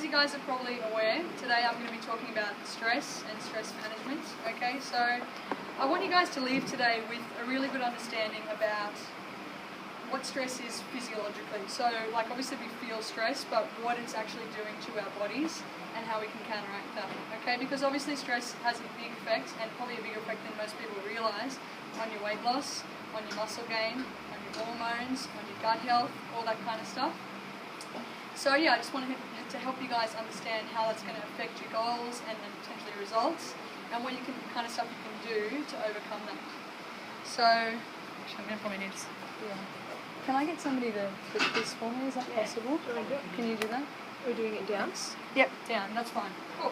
as you guys are probably aware, today I'm going to be talking about stress and stress management. Okay, so I want you guys to leave today with a really good understanding about what stress is physiologically. So, like, obviously we feel stress, but what it's actually doing to our bodies and how we can counteract that. Okay, because obviously stress has a big effect, and probably a bigger effect than most people realise, on your weight loss, on your muscle gain, on your hormones, on your gut health, all that kind of stuff. So yeah, I just wanted to help you guys understand how that's going to affect your goals and then potentially results, and what kind of stuff you can do to overcome that. So, actually I'm going to probably need to... Yeah. Can I get somebody to put this for me? Is that possible? Can you do that? We're doing it down? Yep, down. That's fine. Cool.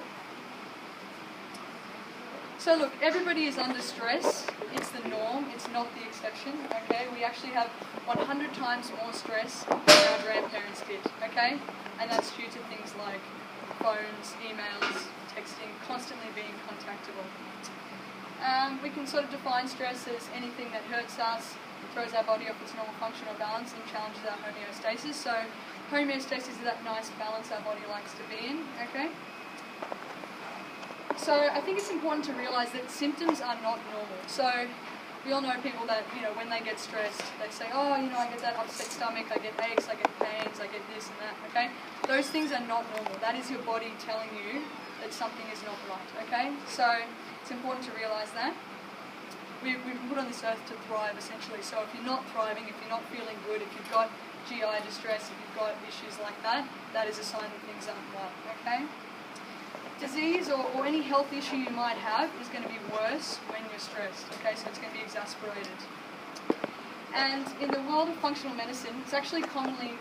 So look, everybody is under stress. It's the norm. It's not the exception. Okay, we actually have 100 times more stress than our grandparents did. Okay, and that's due to things like phones, emails, texting, constantly being contactable. We can sort of define stress as anything that hurts us, throws our body off its normal function or balance, and challenges our homeostasis. So homeostasis is that nice balance our body likes to be in. Okay. So I think it's important to realise that symptoms are not normal. So we all know people that, when they get stressed, they say, oh, I get that upset stomach, I get aches, I get pains, I get this and that, okay? Those things are not normal. That is your body telling you that something is not right, okay? So it's important to realise that. We've been put on this earth to thrive, essentially. So if you're not thriving, if you're not feeling good, if you've got GI distress, if you've got issues like that, that is a sign that things aren't right, okay? Disease or any health issue you might have is going to be worse when you're stressed, okay? So it's going to be exacerbated. And in the world of functional medicine, it's actually commonly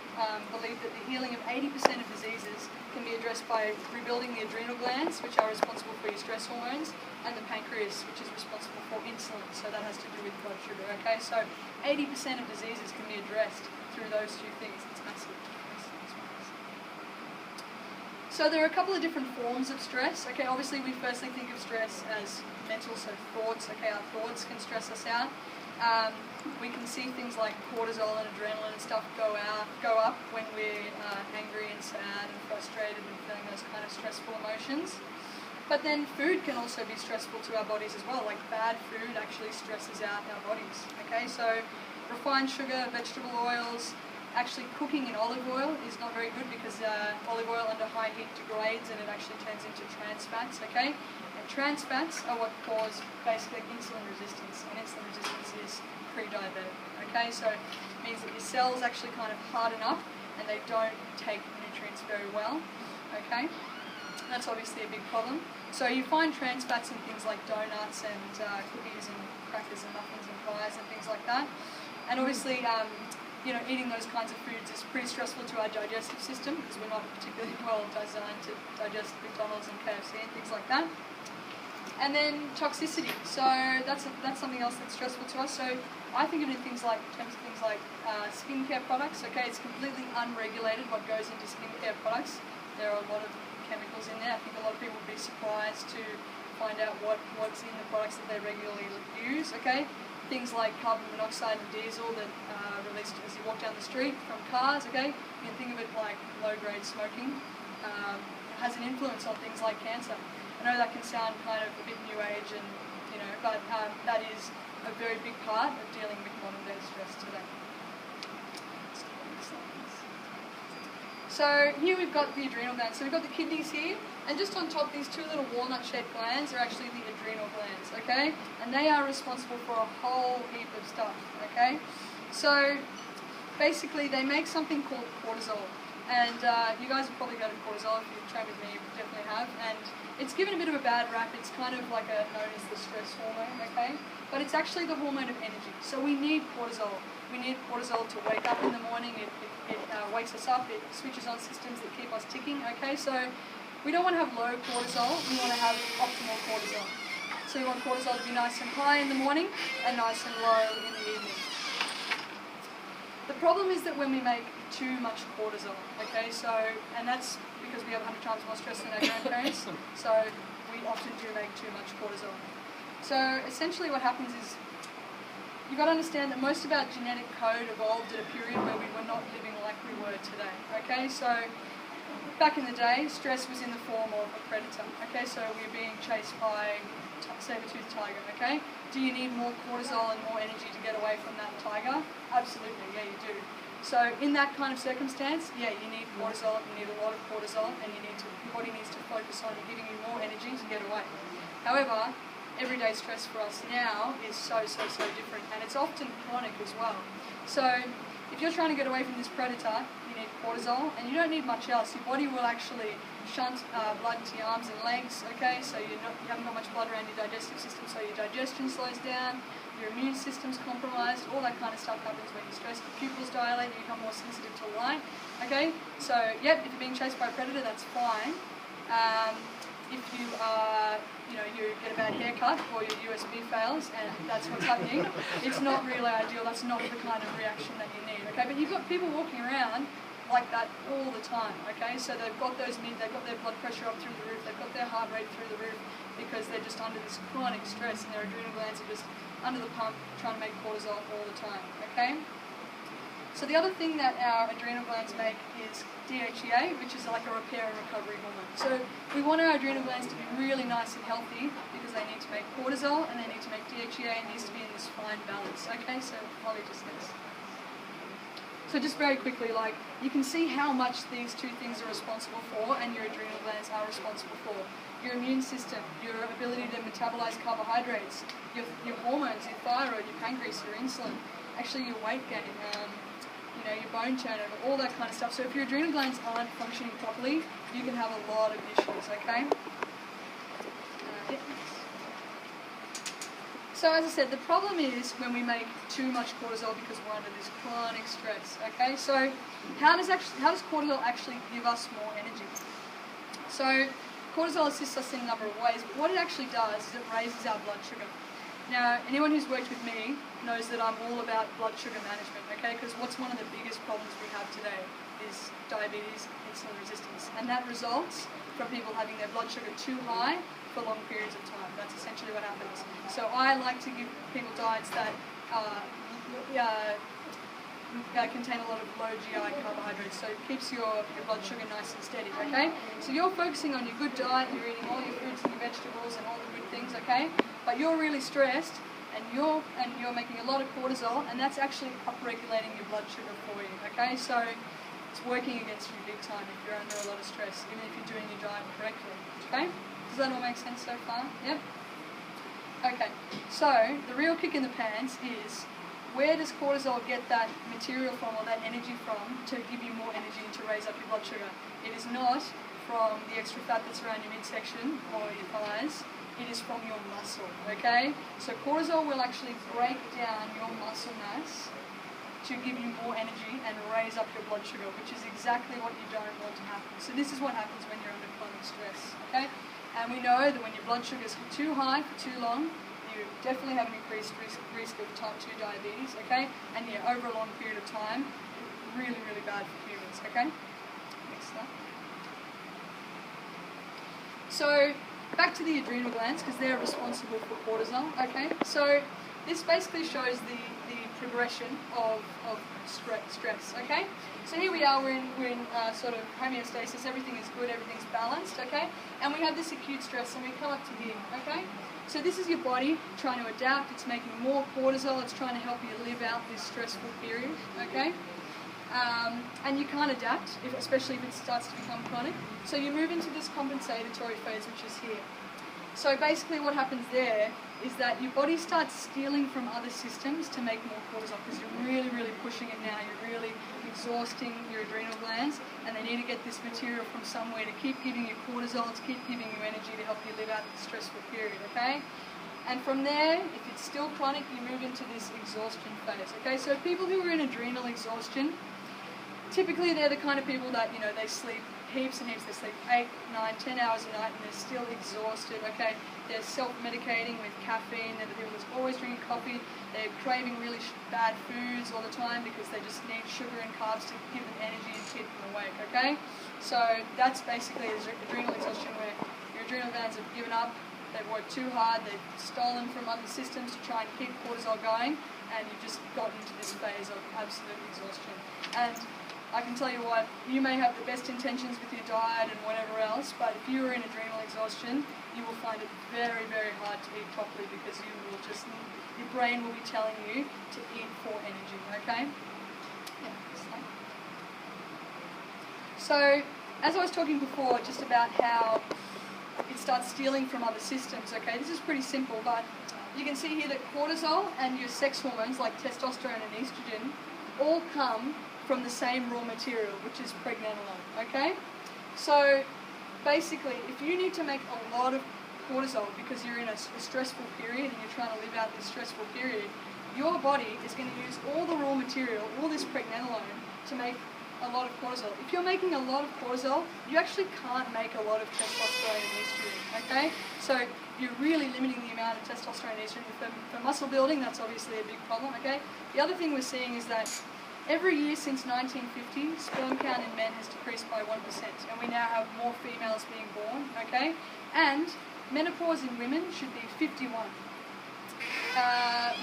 believed that the healing of 80% of diseases can be addressed by rebuilding the adrenal glands, which are responsible for your stress hormones, and the pancreas, which is responsible for insulin. So that has to do with blood sugar, okay? So 80% of diseases can be addressed through those two things. It's massive. So there are a couple of different forms of stress. Okay, obviously we firstly think of stress as mental, so thoughts. Okay, our thoughts can stress us out. We can see things like cortisol and adrenaline and stuff go up when we're angry and sad and frustrated and feeling those kind of stressful emotions. But then food can also be stressful to our bodies as well. Like bad food actually stresses out our bodies. Okay, so refined sugar, vegetable oils. Actually, cooking in olive oil is not very good because olive oil under high heat degrades and it actually turns into trans fats, okay? And trans fats are what cause basically insulin resistance, and insulin resistance is pre-diabetic, okay? So it means that your cells actually kind of harden up and they don't take nutrients very well, okay? That's obviously a big problem. So you find trans fats in things like donuts and cookies and crackers and muffins and pies and things like that. And obviously, eating those kinds of foods is pretty stressful to our digestive system because we're not particularly well designed to digest McDonald's and KFC and things like that. And then toxicity. So that's something else that's stressful to us. So I think of it in terms of things like skincare products. Okay, it's completely unregulated what goes into skincare products. There are a lot of chemicals in there. I think a lot of people would be surprised to find out what's in the products that they regularly use. Okay. Things like carbon monoxide and diesel that are released as you walk down the street from cars, okay? You can think of it like low-grade smoking. It has an influence on things like cancer. I know that can sound kind of a bit new age, and but that is a very big part of dealing with modern-day stress today. So here we've got the adrenal glands. So we've got the kidneys here, and just on top, these two little walnut-shaped glands are actually the adrenal glands, okay? And they are responsible for a whole heap of stuff, okay? So basically, they make something called cortisol. And you guys have probably heard of cortisol. If you've trained with me, you definitely have. And it's given a bit of a bad rap. It's kind of like known as the stress hormone, okay? But it's actually the hormone of energy. So we need cortisol. We need cortisol to wake up in the morning. It wakes us up. It switches on systems that keep us ticking, okay? So we don't want to have low cortisol. We want to have optimal cortisol. So we want cortisol to be nice and high in the morning and nice and low in the evening. The problem is that when we make too much cortisol, okay, and that's because we have 100 times more stress than our grandparents, so we often do make too much cortisol. So essentially what happens is, you've got to understand that most of our genetic code evolved at a period where we were not living like we were today, okay? So back in the day, stress was in the form of a predator. Okay, so we're being chased by saber-toothed tiger. Okay, do you need more cortisol and more energy to get away from that tiger? Absolutely, yeah, you do. So in that kind of circumstance, yeah, you need cortisol, you need a lot of cortisol, and your body needs to focus on giving you more energy to get away. However, everyday stress for us now is so different, and it's often chronic as well. So if you're trying to get away from this predator, you need cortisol, and you don't need much else. Your body will actually shunt blood to your arms and legs, okay, so you haven't got much blood around your digestive system, so your digestion slows down, your immune system's compromised, all that kind of stuff happens when you're stressed. Your pupils dilate, you become more sensitive to light, okay? So, yep, if you're being chased by a predator, that's fine. If you you get a bad haircut or your USB fails and that's what's happening, it's not really ideal, that's not the kind of reaction that you need, okay? But you've got people walking around like that all the time, okay? So they've got their blood pressure up through the roof, they've got their heart rate through the roof because they're just under this chronic stress and their adrenal glands are just under the pump trying to make cortisol all the time, okay? So the other thing that our adrenal glands make is DHEA, which is like a repair and recovery hormone. So we want our adrenal glands to be really nice and healthy because they need to make cortisol and they need to make DHEA and it needs to be in this fine balance, okay? So Holly just this. So just very quickly, like, you can see how much these two things are responsible for and your adrenal glands are responsible for. Your immune system, your ability to metabolize carbohydrates, your hormones, your thyroid, your pancreas, your insulin, actually your weight gain, your bone turnover, all that kind of stuff. So if your adrenal glands aren't functioning properly, you can have a lot of issues, okay? So as I said, the problem is when we make too much cortisol because we're under this chronic stress, okay? So how does cortisol actually give us more energy? So cortisol assists us in a number of ways, but what it actually does is it raises our blood sugar. Now, anyone who's worked with me knows that I'm all about blood sugar management, okay? Because what's one of the biggest problems we have today is diabetes, insulin resistance, and that results from people having their blood sugar too high for long periods of time. That's essentially what happens. So I like to give people diets that contain a lot of low GI carbohydrates, so it keeps your blood sugar nice and steady, okay? So you're focusing on your good diet, you're eating all your fruits and your vegetables and all the good things, okay? But you're really stressed and you're making a lot of cortisol, and that's actually upregulating your blood sugar for you, okay? So it's working against you big time if you're under a lot of stress, even if you're doing your diet correctly, okay? Does that all make sense so far? Yep? Okay, so the real kick in the pants is, where does cortisol get that material from, or that energy from, to give you more energy and to raise up your blood sugar? It is not from the extra fat that's around your midsection or your thighs, it is from your muscle, okay? So cortisol will actually break down your muscle mass to give you more energy and raise up your blood sugar, which is exactly what you don't want to happen. So this is what happens when you're under chronic stress, okay? And we know that when your blood sugar is too high for too long, you definitely have an increased risk of type 2 diabetes, okay? And yeah, over a long period of time, really, really bad for humans, okay? Next slide. So, back to the adrenal glands, because they're responsible for cortisol, okay? So, this basically shows the progression of stress, okay? So here we are, we're in sort of homeostasis, everything is good, everything's balanced, okay? And we have this acute stress, and we come up to here, okay? So this is your body trying to adapt, it's making more cortisol, it's trying to help you live out this stressful period, okay? And you can't adapt, especially if it starts to become chronic. So you move into this compensatory phase, which is here. So basically what happens there is that your body starts stealing from other systems to make more cortisol, because you're really, really pushing it now. You're really exhausting your adrenal glands, and they need to get this material from somewhere to keep giving you cortisol, to keep giving you energy to help you live out the stressful period, okay? And from there, if it's still chronic, you move into this exhaustion phase, okay? So people who are in adrenal exhaustion, typically they're the kind of people that, they sleep heaps and heaps. They sleep 8, 9, 10 hours a night and they're still exhausted, okay? They're self-medicating with caffeine. They're the people that's always drinking coffee. They're craving really bad foods all the time because they just need sugar and carbs to give them energy and keep them awake, okay? So that's basically adrenal exhaustion, where your adrenal glands have given up, they've worked too hard, they've stolen from other systems to try and keep cortisol going, and you've just gotten into this phase of absolute exhaustion. And I can tell you what, you may have the best intentions with your diet and whatever else, but if you are in adrenal exhaustion, you will find it very, very hard to eat properly because you will just, your brain will be telling you to eat for energy, okay? Yeah, so, as I was talking before, just about how it starts stealing from other systems, okay? This is pretty simple, but you can see here that cortisol and your sex hormones like testosterone and estrogen all come from the same raw material, which is pregnenolone, okay? So basically, if you need to make a lot of cortisol because you're in a stressful period and you're trying to live out this stressful period, your body is going to use all the raw material, all this pregnenolone, to make a lot of cortisol. If you're making a lot of cortisol, you actually can't make a lot of testosterone and estrogen, okay? So you're really limiting the amount of testosterone and estrogen. For muscle building, that's obviously a big problem, okay? The other thing we're seeing is that every year since 1950, sperm count in men has decreased by 1%, and we now have more females being born, okay? And menopause in women should be 51.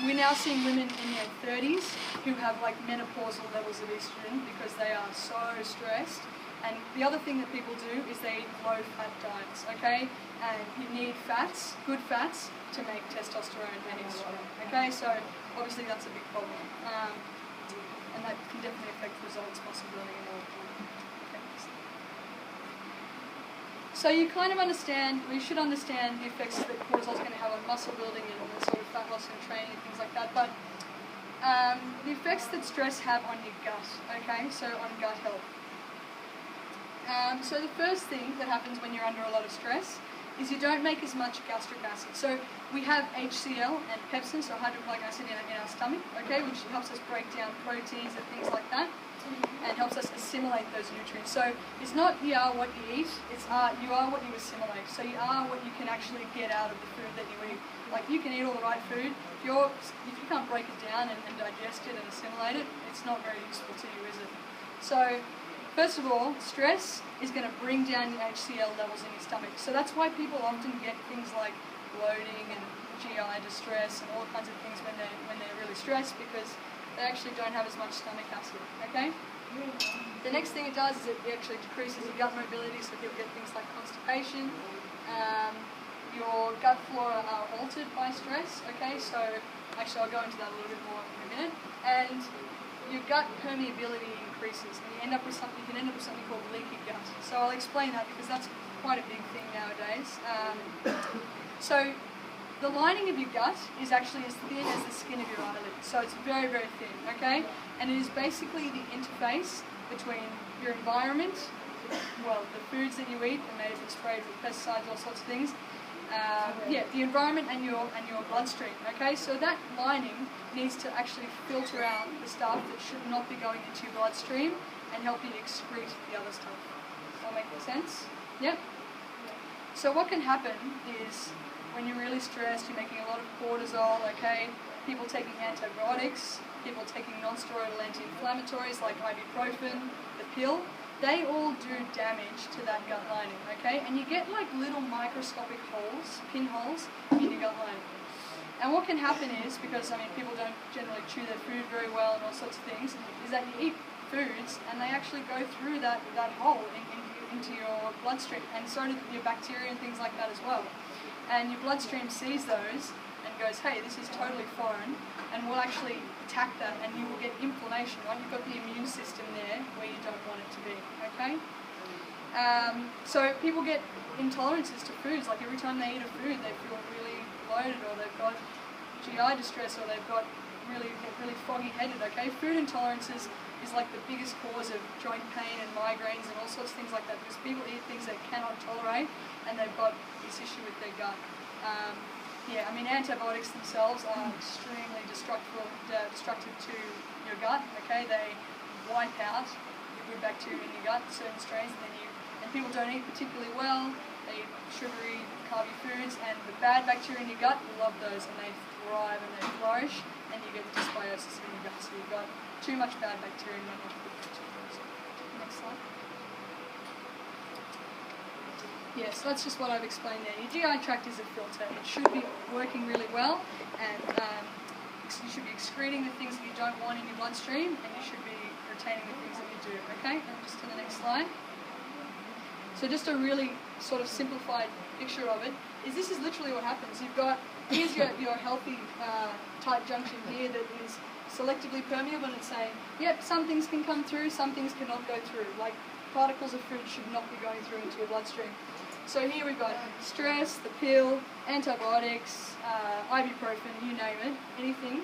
We're now seeing women in their 30s who have like menopausal levels of estrogen because they are so stressed. And the other thing that people do is they eat low-fat diets, okay? And you need fats, good fats, to make testosterone and estrogen, okay? So obviously that's a big problem. And that can definitely affect results, muscle building and all. Okay. So you kind of understand, or you should understand the effects that cortisol is going to have on muscle building and the sort of fat loss and training and things like that. But the effects that stress have on your gut, okay, so on gut health. So the first thing that happens when you're under a lot of stress is you don't make as much gastric acid. So we have HCl and pepsin, so hydrochloric acid in our stomach, okay, which helps us break down proteins and things like that, and helps us assimilate those nutrients. So it's not you are what you eat, it's you are what you assimilate. So you are what you can actually get out of the food that you eat. Like you can eat all the right food, if you can't break it down and digest it and assimilate it, it's not very useful to you, is it? So first of all, stress is going to bring down your HCl levels in your stomach. So that's why people often get things like bloating and GI distress and all kinds of things when they're really stressed because they actually don't have as much stomach acid, okay? The next thing it does is it actually decreases your gut mobility, so you'll get things like constipation. Your gut flora are altered by stress, okay? So actually I'll go into that a little bit more in a minute. And your gut permeability increases, and you can end up with something called leaky gut. So I'll explain that because that's quite a big thing nowadays. So the lining of your gut is actually as thin as the skin of your eyelid. So it's very, very thin, okay? And it is basically the interface between your environment, well, the foods that you eat, and maybe it's sprayed with pesticides, all sorts of things. The environment and your bloodstream, okay? So that lining needs to actually filter out the stuff that should not be going into your bloodstream and help you excrete the other stuff. Does that make sense? Yep. So what can happen is when you're really stressed, you're making a lot of cortisol, okay? People taking antibiotics, people taking non-steroidal anti-inflammatories like ibuprofen, the pill, they all do damage to that gut lining, okay? And you get like little microscopic holes, pinholes, in your gut lining. And what can happen is, because I mean people don't generally chew their food very well and all sorts of things, is that you eat foods and they actually go through that hole into your bloodstream, and so do your bacteria and things like that as well. And your bloodstream sees those and goes, hey, this is totally foreign, and will actually attack that, and you will get inflammation, right? You've got the immune system there where you don't want it to be, okay? So people get intolerances to foods, like every time they eat a food they feel really bloated, or they've got GI distress, or they've got really foggy-headed, okay? Food intolerances is like the biggest cause of joint pain and migraines and all sorts of things like that, because people eat things they cannot tolerate and they've got this issue with their gut. I mean antibiotics themselves are extremely destructive to your gut, okay? They wipe out the good bacteria in your gut, certain strains, and people don't eat particularly well, they eat sugary, carby foods, and the bad bacteria in your gut love those, and they thrive and they flourish, and you get dysbiosis in your gut, so you've got too much bad bacteria and not enough good bacteria. Next slide. Yeah, so that's just what I've explained there. Your GI tract is a filter. It should be working really well, and you should be excreting the things that you don't want in your bloodstream, and you should be retaining the things that you do. do, okay? And just to the next slide. So just a really sort of simplified picture of it is this is literally what happens. You've got, here's your healthy tight junction here that is selectively permeable, and it's saying, yep, some things can come through, some things cannot go through. Like particles of food should not be going through into your bloodstream. So here we've got stress, the pill, antibiotics, ibuprofen, you name it, anything.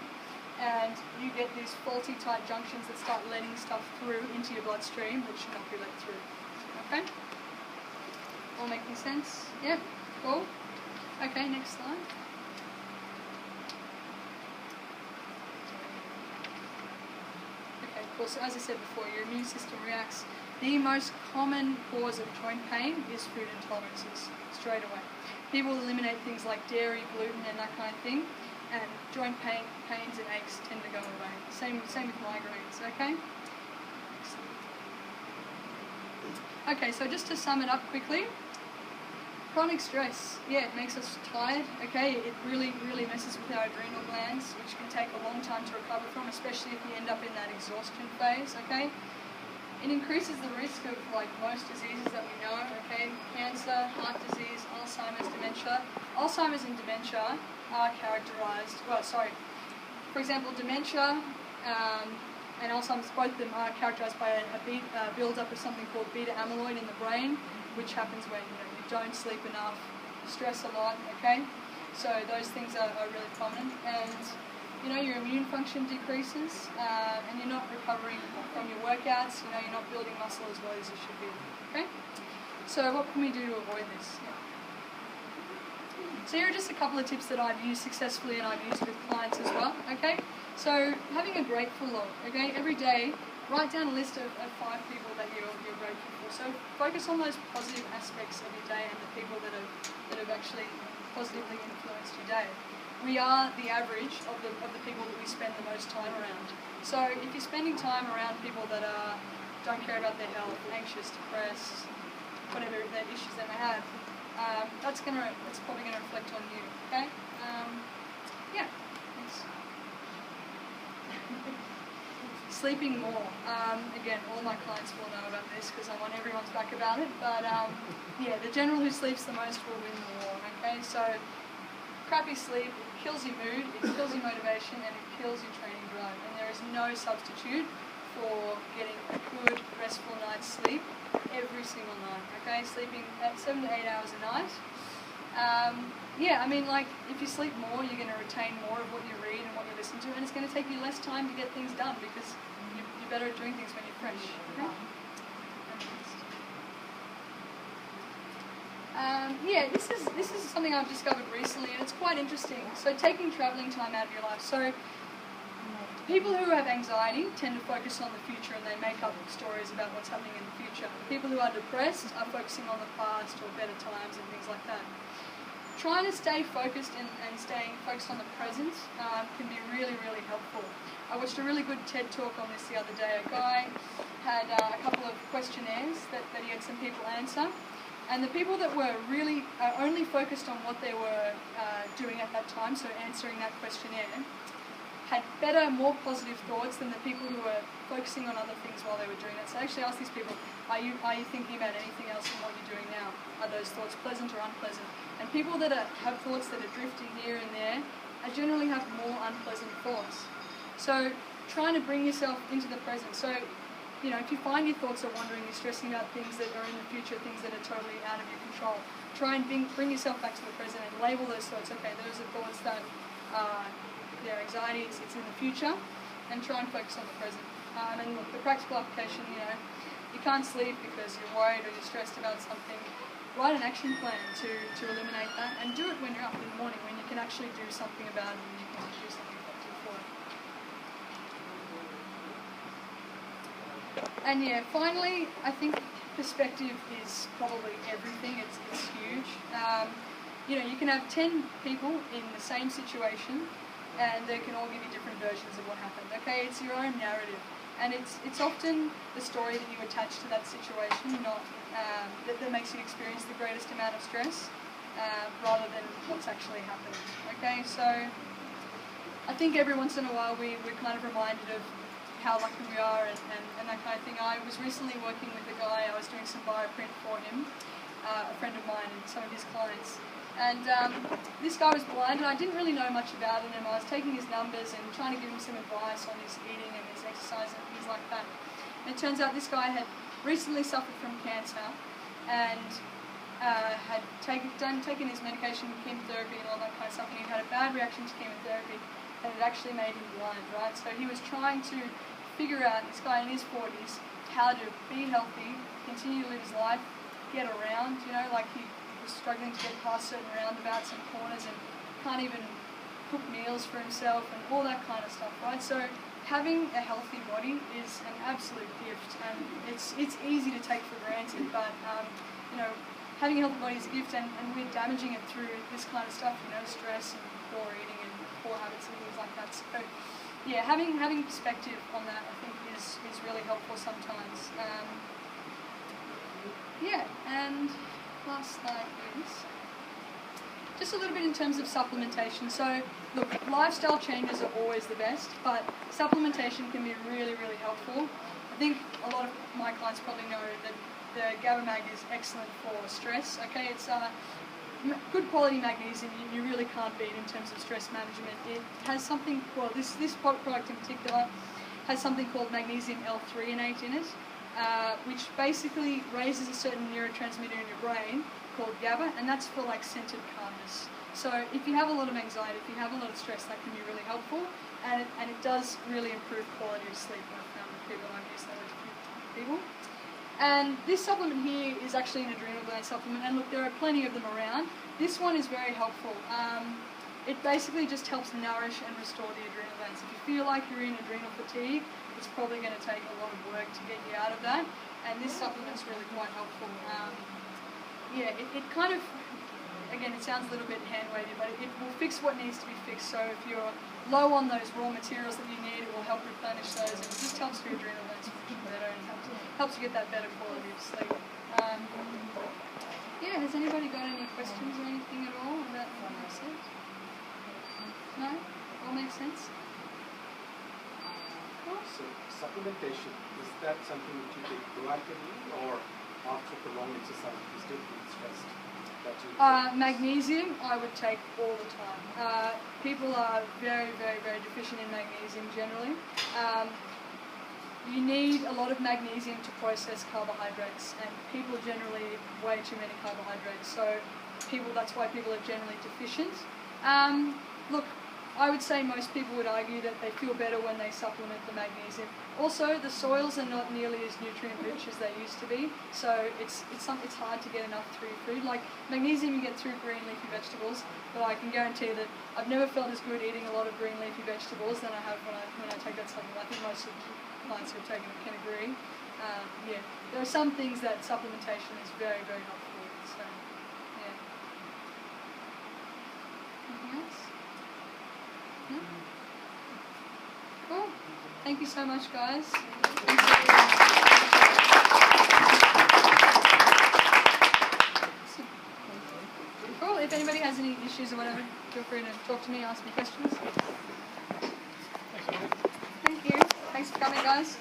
And you get these faulty tight junctions that start letting stuff through into your bloodstream that should not be let through. Okay? All making sense? Yep, cool. Okay, next slide. Okay, cool. So as I said before, your immune system reacts. The most common cause of joint pain is food intolerances, straight away. People eliminate things like dairy, gluten, and that kind of thing, and joint pains and aches tend to go away. Same with migraines, okay? Okay, so just to sum it up quickly, chronic stress, yeah, it makes us tired, okay? It really messes with our adrenal glands, which can take a long time to recover from, especially if you end up in that exhaustion phase, okay? It increases the risk of like most diseases that we know, okay? Cancer, heart disease, Alzheimer's, dementia. Alzheimer's and dementia are characterized, for example, dementia and Alzheimer's, both of them are characterized by a build-up of something called beta amyloid in the brain, which happens when you don't sleep enough, stress a lot, okay? So those things are really prominent, and your immune function decreases, and you're not recovering from your workouts, you're not building muscle as well as you should be, okay? So what can we do to avoid this? Yeah. So here are just a couple of tips that I've used successfully and I've used with clients as well, okay? So having a grateful log, okay? Every day, write down a list of 5 people that you're grateful for. So focus on those positive aspects of your day and the people that have actually positively influenced your day. We are the average of the people that we spend the most time around. So if you're spending time around people that don't care about their health, anxious, depressed, whatever their issues they may have, that's probably gonna reflect on you. Okay? Yeah. Thanks. Sleeping more. Again, all my clients will know about this because I'm on everyone's back about it. But yeah, the general who sleeps the most will win the war. Okay, so crappy sleep kills your mood, it kills your motivation, and it kills your training drive. And there is no substitute for getting a good, restful night's sleep every single night. Okay, sleeping at 7 to 8 hours a night. Yeah, I mean, like, if you sleep more, you're going to retain more of what you read and what you listen to, and it's going to take you less time to get things done because you're better at doing things when you're fresh. Okay? Yeah, this is something I've discovered recently, and it's quite interesting. So taking travelling time out of your life. So people who have anxiety tend to focus on the future, and they make up stories about what's happening in the future. People who are depressed are focusing on the past or better times and things like that. Trying to stay focused and staying focused on the present can be really helpful. I watched a really good TED talk on this the other day. A guy had a couple of questionnaires that he had some people answer. And the people that were really only focused on what they were doing at that time, so answering that questionnaire, had better, more positive thoughts than the people who were focusing on other things while they were doing that. So I actually asked these people, are you thinking about anything else than what you're doing now? Are those thoughts pleasant or unpleasant? And people that have thoughts that are drifting here and there generally have more unpleasant thoughts. So trying to bring yourself into the present. So if you find your thoughts are wandering, you're stressing about things that are in the future, things that are totally out of your control, try and bring yourself back to the present and label those thoughts. Okay, those are thoughts that they're anxiety, it's in the future, and try and focus on the present. And look, the practical application, you can't sleep because you're worried or you're stressed about something. Write an action plan to eliminate that, and do it when you're up in the morning, when you can actually do something about it and you can do something effective for it. And yeah, finally, I think perspective is probably everything. It's huge. You can have 10 people in the same situation, and they can all give you different versions of what happened. Okay, it's your own narrative, and it's often the story that you attach to that situation, not that makes you experience the greatest amount of stress, rather than what's actually happened. Okay, so I think every once in a while we're kind of reminded of how lucky we are and that kind of thing. I was recently working with a guy, I was doing some bioprint for him, a friend of mine and some of his clients. And this guy was blind and I didn't really know much about him. I was taking his numbers and trying to give him some advice on his eating and his exercise and things like that. And it turns out this guy had recently suffered from cancer and had taken his medication, chemotherapy and all that kind of stuff, and he had a bad reaction to chemotherapy and it actually made him blind, right? So he was trying to figure out, this guy in his 40s, how to be healthy, continue to live his life, get around, you know, like he was struggling to get past certain roundabouts and corners and can't even cook meals for himself and all that kind of stuff, right? So having a healthy body is an absolute gift, and it's easy to take for granted, but you know, having a healthy body is a gift, and we're damaging it through this kind of stuff, you know, stress and poor eating and poor habits and things like that. So yeah, having perspective on that, I think, is really helpful sometimes. Yeah, and last slide is just a little bit in terms of supplementation. So look, lifestyle changes are always the best, but supplementation can be really, really helpful. I think a lot of my clients probably know that the GABA Mag is excellent for stress. Okay, it's good quality magnesium you really can't beat in terms of stress management. It has something, well, this product in particular has something called magnesium L-threonate in it, which basically raises a certain neurotransmitter in your brain called GABA, and that's for like centered calmness. So if you have a lot of anxiety, if you have a lot of stress, that can be really helpful, and it does really improve quality of sleep when I've found with people. I've used that with a few people. And this supplement here is actually an adrenal gland supplement, and look, there are plenty of them around. This one is very helpful. It basically just helps nourish and restore the adrenal glands. If you feel like you're in adrenal fatigue, it's probably going to take a lot of work to get you out of that, and this supplement's really quite helpful. Yeah, it kind of, again, it sounds a little bit hand-wavy, but it will fix what needs to be fixed. So if you're low on those raw materials that you need, it will help replenish those, and it just helps your adrenal glands function better and helps you get that better quality of sleep. Yeah, has anybody got any questions or anything at all about what I've said? No? All makes sense? So supplementation, is that something that you take proactively, or after prolonged exercise you still feel stressed? Magnesium I would take all the time. People are very, very, very deficient in magnesium generally. You need a lot of magnesium to process carbohydrates, and people generally eat way too many carbohydrates, so that's why people are generally deficient. Look, I would say most people would argue that they feel better when they supplement the magnesium. Also, the soils are not nearly as nutrient-rich as they used to be, so it's hard to get enough through food. Like magnesium you get through green leafy vegetables, but I can guarantee that I've never felt as good eating a lot of green leafy vegetables than I have when I take that supplement. I think most of the clients who have taken it can agree. Yeah, there are some things that supplementation is very, very helpful with. So, yeah. Anything else? No? Cool. Thank you so much, guys. Cool. If anybody has any issues or whatever, feel free to talk to me, ask me questions. Thank you. Thanks for coming, guys.